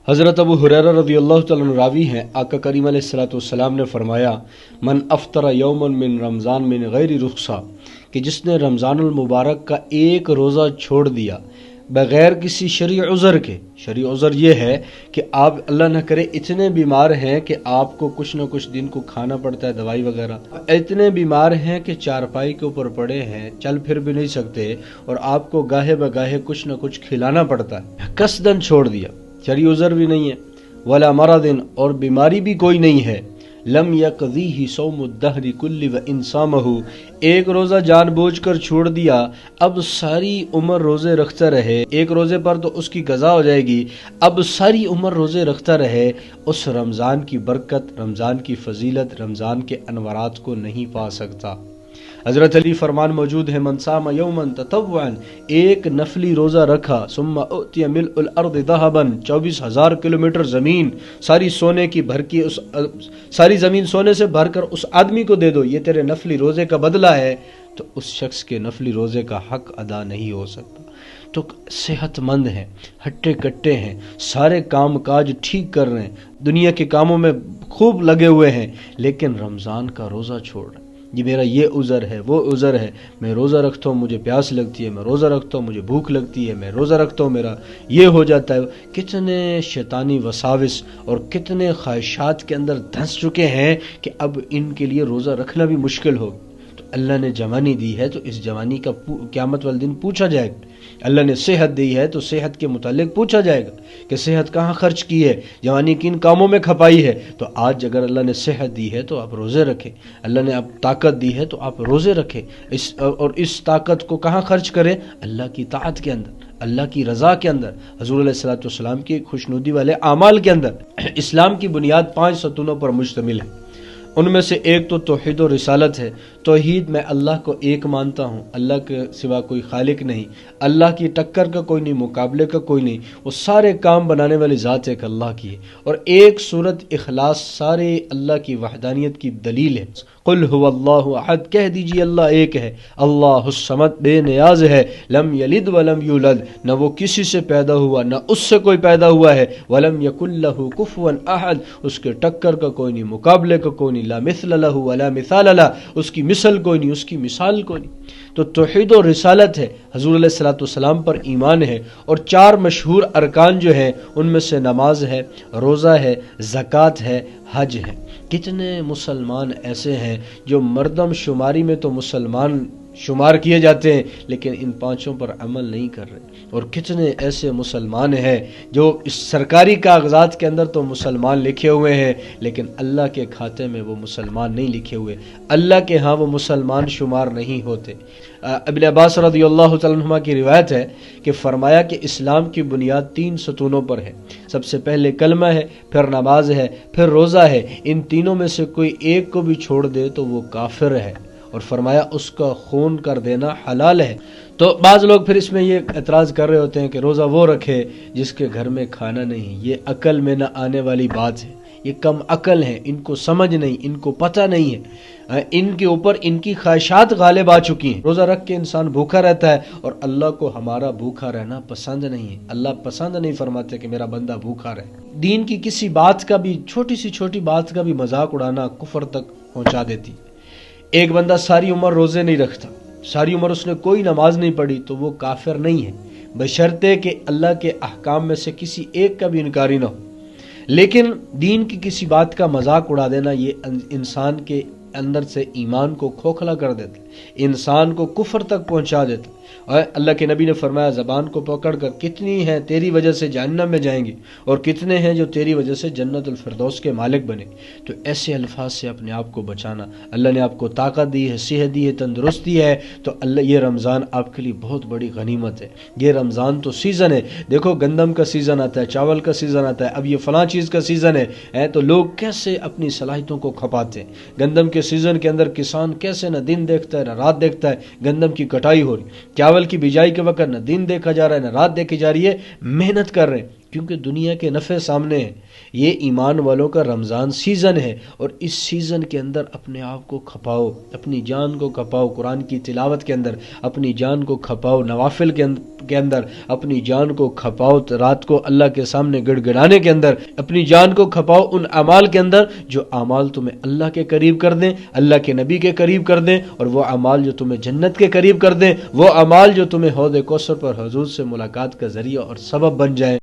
حضرت ابو ہریرہ رضی اللہ تعالیٰ عنہ راوی ہیں، آقا کریم علیہ الصلوۃ والسلام نے فرمایا من افطر یوما من رمضان من غیر رخصہ، کہ جس نے رمضان المبارک کا ایک روزہ چھوڑ دیا بغیر کسی شرعی عذر کے۔ شرعی عذر یہ ہے کہ آپ اللہ نہ کرے اتنے بیمار ہیں کہ آپ کو کچھ نہ کچھ دن کو کھانا پڑتا ہے دوائی وغیرہ، اتنے بیمار ہیں کہ چارپائی کے اوپر پڑے ہیں، چل پھر بھی نہیں سکتے، اور آپ کو گاہے بگاہے کچھ نہ کچھ کھلانا پڑتا ہے، قصدن چھوڑ دیا، شرعی عذر بھی نہیں ہے، ولا مرض، اور بیماری بھی کوئی نہیں ہے، لم یقضیہ صوم الدہر کل و انسامہ، ایک روزہ جان بوجھ کر چھوڑ دیا، اب ساری عمر روزے رکھتا رہے، ایک روزے پر تو اس کی قضا ہو جائے گی، اب ساری عمر روزے رکھتا رہے، اس رمضان کی برکت، رمضان کی فضیلت، رمضان کے انوارات کو نہیں پا سکتا۔ حضرت علی فرمان موجود ہے من صام یوما تطوعا، ایک نفلی روزہ رکھا، ثم اؤتی ملء الارض ذهبا، 24,000 کلومیٹر زمین ساری سونے کی بھر کی، ساری زمین سونے سے بھر کر اس آدمی کو دے دو، یہ تیرے نفلی روزے کا بدلہ ہے، تو اس شخص کے نفلی روزے کا حق ادا نہیں ہو سکتا۔ تو صحت مند ہیں، ہٹے کٹے ہیں، سارے کام کاج ٹھیک کر رہے ہیں، دنیا کے کاموں میں خوب لگے ہوئے ہیں، لیکن رمضان کا روزہ چھوڑ رہے ہیں، یہ میرا یہ عذر ہے، وہ عذر ہے، میں روزہ رکھتا ہوں مجھے پیاس لگتی ہے، میں روزہ رکھتا ہوں مجھے بھوک لگتی ہے، میں روزہ رکھتا ہوں میرا یہ ہو جاتا ہے۔ کتنے شیطانی وساوس اور کتنے خواہشات کے اندر دھنس چکے ہیں کہ اب ان کے لیے روزہ رکھنا بھی مشکل ہو۔ تو اللہ نے جوانی دی ہے تو اس جوانی کا قیامت والے دن پوچھا جائے گا، اللہ نے صحت دی ہے تو صحت کے متعلق پوچھا جائے گا کہ صحت کہاں خرچ کی ہے، جوانی کن کاموں میں کھپائی ہے۔ تو آج اگر اللہ نے صحت دی ہے تو آپ روزے رکھیں، اللہ نے آپ طاقت دی ہے تو آپ روزے رکھیں، اور اس طاقت کو کہاں خرچ کریں؟ اللہ کی طاعت کے اندر، اللہ کی رضا کے اندر، حضور علیہ الصلوۃ والسلام کی خوشنودی والے اعمال کے اندر۔ اسلام کی بنیاد 5 ستونوں پر مشتمل ہے، ان میں سے ایک تو توحید و رسالت ہے۔ توحید، میں اللہ کو ایک مانتا ہوں، اللہ کے سوا کوئی خالق نہیں، اللہ کی ٹکر کا کوئی نہیں، مقابلے کا کوئی نہیں، وہ سارے کام بنانے والی ذات ایک اللہ کی ہے۔ اور ایک سورت اخلاص سارے اللہ کی وحدانیت کی دلیل ہے۔ قل هو اللہ احد، کہہ دیجئے اللہ ایک ہے، اللہ الصمد، بے نیاز ہے، لم یلد ولم یولد، نہ وہ کسی سے پیدا ہوا نہ اس سے کوئی پیدا ہوا ہے، ولم یکن لہ کفوا احد، اس کے ٹکر کا کوئی نہیں، مقابلے کا کوئی نہیں، لا مثل لہ ولا مثال لہ، اس کی مثل کوئی نہیں، اس کی مثال کوئی نہیں۔ تو توحید و رسالت ہے، حضور علیہ الصلوۃ والسلام پر ایمان ہے، اور 4 مشہور ارکان جو ہیں ان میں سے نماز ہے، روزہ ہے، زکوٰۃ ہے، حج ہے۔ کتنے مسلمان ایسے ہیں جو مردم شماری میں تو مسلمان شمار کیے جاتے ہیں لیکن ان 5 پر عمل نہیں کر رہے، اور کتنے ایسے مسلمان ہیں جو اس سرکاری کاغذات کے اندر تو مسلمان لکھے ہوئے ہیں لیکن اللہ کے کھاتے میں وہ مسلمان نہیں لکھے ہوئے، اللہ کے ہاں وہ مسلمان شمار نہیں ہوتے۔ ابن عباس رضی اللہ تعالیٰ عنہما کی روایت ہے کہ فرمایا کہ اسلام کی بنیاد 3 ستونوں پر ہے، سب سے پہلے کلمہ ہے، پھر نماز ہے، پھر روزہ ہے، ان تینوں میں سے کوئی ایک کو بھی چھوڑ دے تو وہ کافر ہے، اور فرمایا اس کا خون کر دینا حلال ہے۔ تو بعض لوگ پھر اس میں یہ اعتراض کر رہے ہوتے ہیں کہ روزہ وہ رکھے جس کے گھر میں کھانا نہیں، یہ عقل میں نہ آنے والی بات ہے، یہ کم عقل ہیں، ان کو سمجھ نہیں، ان کو پتہ نہیں ہے، ان کے اوپر ان کی خواہشات غالب آ چکی ہیں۔ روزہ رکھ کے انسان بھوکا رہتا ہے، اور اللہ کو ہمارا بھوکا رہنا پسند نہیں ہے، اللہ پسند نہیں فرماتے کہ میرا بندہ بھوکا رہے۔ دین کی کسی بات کا بھی، چھوٹی سی چھوٹی بات کا بھی مذاق اڑانا کفر تک پہنچا دیتی۔ ایک بندہ ساری عمر روزے نہیں رکھتا، ساری عمر اس نے کوئی نماز نہیں پڑھی، تو وہ کافر نہیں ہے، بشرطے کہ اللہ کے احکام میں سے کسی ایک کا بھی انکاری نہ ہو۔ لیکن دین کی کسی بات کا مذاق اڑا دینا یہ انسان کے اندر سے ایمان کو کھوکھلا کر دیتا ہے، انسان کو کفر تک پہنچا دیتا ہے۔ اور اللہ کے نبی نے فرمایا زبان کو پکڑ کر کتنی ہیں تیری وجہ سے جہنم میں جائیں گے، اور کتنے ہیں جو تیری وجہ سے جنت الفردوس کے مالک بنے۔ تو ایسے الفاظ سے اپنے آپ کو بچانا، اللہ نے آپ کو طاقت دی ہے، صحت دی ہے، تندرستی ہے، تو اللہ یہ رمضان آپ کے لیے بہت بڑی غنیمت ہے۔ یہ رمضان تو سیزن ہے، دیکھو گندم کا سیزن آتا ہے، چاول کا سیزن آتا ہے، اب یہ فلاں چیز کا سیزن ہے، تو لوگ کیسے اپنی صلاحیتوں کو کھپاتے ہیں۔ گندم کے سیزن کے اندر کسان کیسے نہ دن دیکھتا ہے نہ رات دیکھتا ہے، گندم کی کٹائی ہو رہی، چاول کی بجائی کے وقت نہ دن دیکھا جا رہا ہے نہ رات دیکھی جا رہی ہے، محنت کر رہے ہیں۔ کیونکہ دنیا کے نفع سامنے ہے۔ یہ ایمان والوں کا رمضان سیزن ہے، اور اس سیزن کے اندر اپنے آپ کو کھپاؤ، اپنی جان کو کھپاؤ، قرآن کی تلاوت کے اندر اپنی جان کو کھپاؤ، نوافل کے اندر اپنی جان کو کھپاؤ، رات کو اللہ کے سامنے گڑ گڑانے کے اندر اپنی جان کو کھپاؤ، ان اعمال کے اندر جو اعمال تمہیں اللہ کے قریب کر دیں، اللہ کے نبی کے قریب کر دیں، اور وہ اعمال جو تمہیں جنت کے قریب کر دیں، وہ اعمال جو تمہیں حوض کوثر پر حضور سے ملاقات کا ذریعہ اور سبب بن جائیں۔